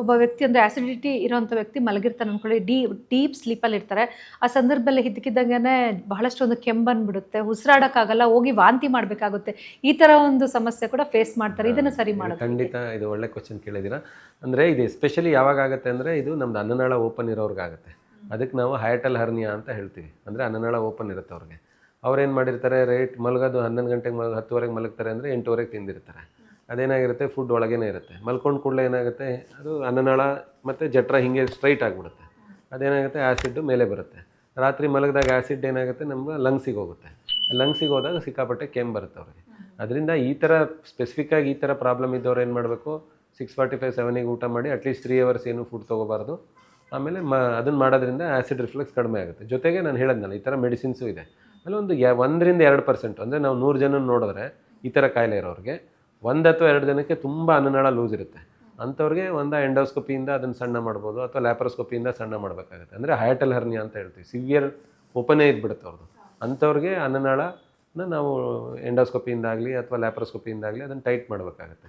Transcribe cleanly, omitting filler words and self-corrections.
ಒಬ್ಬ ವ್ಯಕ್ತಿ ಅಂದರೆ ಆ್ಯಸಿಡಿಟಿ ಇರೋಂಥ ವ್ಯಕ್ತಿ ಮಲಗಿರ್ತಾನೆ ಅಂದ್ಕೊಳ್ಳಿ, ಡೀಪ್ ಸ್ಲೀಪಲ್ಲಿ ಇರ್ತಾರೆ. ಆ ಸಂದರ್ಭದಲ್ಲಿ ಇದ್ದಕ್ಕಿದ್ದಂಗೆ ಬಹಳಷ್ಟು ಒಂದು ಕೆಮ್ಮು ಉಸಿರಾಡೋಕ್ಕಾಗಲ್ಲ, ಹೋಗಿ ವಾಂತಿ ಮಾಡಬೇಕಾಗುತ್ತೆ. ಈ ಥರ ಒಂದು ಸಮಸ್ಯೆ ಕೂಡ ಫೇಸ್ ಮಾಡ್ತಾರೆ. ಇದನ್ನು ಸರಿ ಮಾಡೋದು ಖಂಡಿತ ಇದು ಒಳ್ಳೆ ಕ್ವಶನ್ ಕೇಳಿದ್ದೀರಾ. ಅಂದರೆ ಇದು ಎಸ್ಪೆಷಲಿ ಯಾವಾಗ ಆಗುತ್ತೆ ಅಂದರೆ ಇದು ನಮ್ದು ಅನ್ನನಾಳ ಓಪನ್ ಇರೋರ್ಗಾಗುತ್ತೆ. ಅದಕ್ಕೆ ನಾವು ಹೈಟಲ್ ಹರ್ನಿಯಾ ಅಂತ ಹೇಳ್ತೀವಿ. ಅಂದರೆ ಅನ್ನನಾಳ ಓಪನ್ ಇರುತ್ತೆ ಅವ್ರಿಗೆ. ಅವ್ರೇನು ಮಾಡಿರ್ತಾರೆ, ಮಲಗೋದು 11 ಗಂಟೆಗೆ 10ವರೆಗೆ ಮಲಗ್ತಾರೆ ಅಂದರೆ 8ವರೆಗೆ ತಿಂದಿರ್ತಾರೆ. ಅದೇನಾಗಿರುತ್ತೆ, ಫುಡ್ ಒಳಗೇ ಇರುತ್ತೆ. ಮಲ್ಕೊಂಡು ಕೂಡಲೇ ಏನಾಗುತ್ತೆ, ಅದು ಅನ್ನನಾಳ ಮತ್ತು ಜಠರ ಹಿಂಗೆ ಸ್ಟ್ರೈಟ್ ಆಗಿಬಿಡುತ್ತೆ. ಅದೇನಾಗುತ್ತೆ, ಆ್ಯಸಿಡ್ ಮೇಲೆ ಬರುತ್ತೆ. ರಾತ್ರಿ ಮಲಗಿದಾಗ ಆ್ಯಸಿಡ್ ಏನಾಗುತ್ತೆ, ನಮ್ಮ ಲಂಗ್ಸಿಗೆ ಹೋಗುತ್ತೆ. ಲಂಗ್ಸಿಗೆ ಹೋದಾಗ ಸಿಕ್ಕಾಪಟ್ಟೆ ಕೆಮ್ಮು ಬರುತ್ತೆ ಅವ್ರಿಗೆ. ಅದರಿಂದ ಈ ಥರ ಸ್ಪೆಸಿಫಿಕ್ಕಾಗಿ ಈ ಥರ ಪ್ರಾಬ್ಲಮ್ ಇದ್ದವ್ರು ಏನು ಮಾಡಬೇಕು, 6:45 7ಗೆ ಊಟ ಮಾಡಿ ಅಟ್ಲೀಸ್ಟ್ 3 hours ಏನು ಫುಡ್ ತೊಗೋಬಾರ್ದು. ಆಮೇಲೆ ಅದನ್ನು ಮಾಡೋದ್ರಿಂದ ಆ್ಯಸಿಡ್ ರಿಫ್ಲೆಕ್ಸ್ ಕಡಿಮೆ ಆಗುತ್ತೆ. ಜೊತೆಗೆ ನಾನು ಹೇಳಿದ್ನಲ್ಲ, ಈ ಥರ ಮೆಡಿಸಿನ್ಸು ಇದೆ. ಅಲ್ಲಿ ಒಂದು 1-2% ಅಂದರೆ ನಾವು 100 ಜನ ನೋಡಿದ್ರೆ ಈ ಥರ ಕಾಯಿಲೆ ಇರೋರಿಗೆ 1 ಅಥವಾ 2 ಜನಕ್ಕೆ ತುಂಬ ಅನ್ನನಾಳ ಲೂಸ್ ಇರುತ್ತೆ. ಅಂಥವ್ರಿಗೆ ಒಂದು ಎಂಡೋಸ್ಕೋಪಿಯಿಂದ ಅದನ್ನು ಸಣ್ಣ ಮಾಡ್ಬೋದು, ಅಥವಾ ಲ್ಯಾಪ್ರೋಸ್ಕೋಪಿಯಿಂದ ಸಣ್ಣ ಮಾಡಬೇಕಾಗುತ್ತೆ. ಅಂದರೆ ಹೈಟಲ್ ಹರ್ನಿಯಾ ಅಂತ ಹೇಳ್ತೀವಿ. ಸಿವಿಯರ್ ಓಪನೇ ಇದ್ಬಿಡುತ್ತೆ ಅವ್ರದ್ದು. ಅಂಥವ್ರಿಗೆ ಅನ್ನನಾಳನ ನಾವು ಎಂಡೋಸ್ಕೋಪಿಯಿಂದಾಗಲಿ ಅಥವಾ ಲ್ಯಾಪ್ರೋಸ್ಕೋಪಿಯಿಂದಾಗಲಿ ಅದನ್ನು ಟೈಟ್ ಮಾಡಬೇಕಾಗುತ್ತೆ.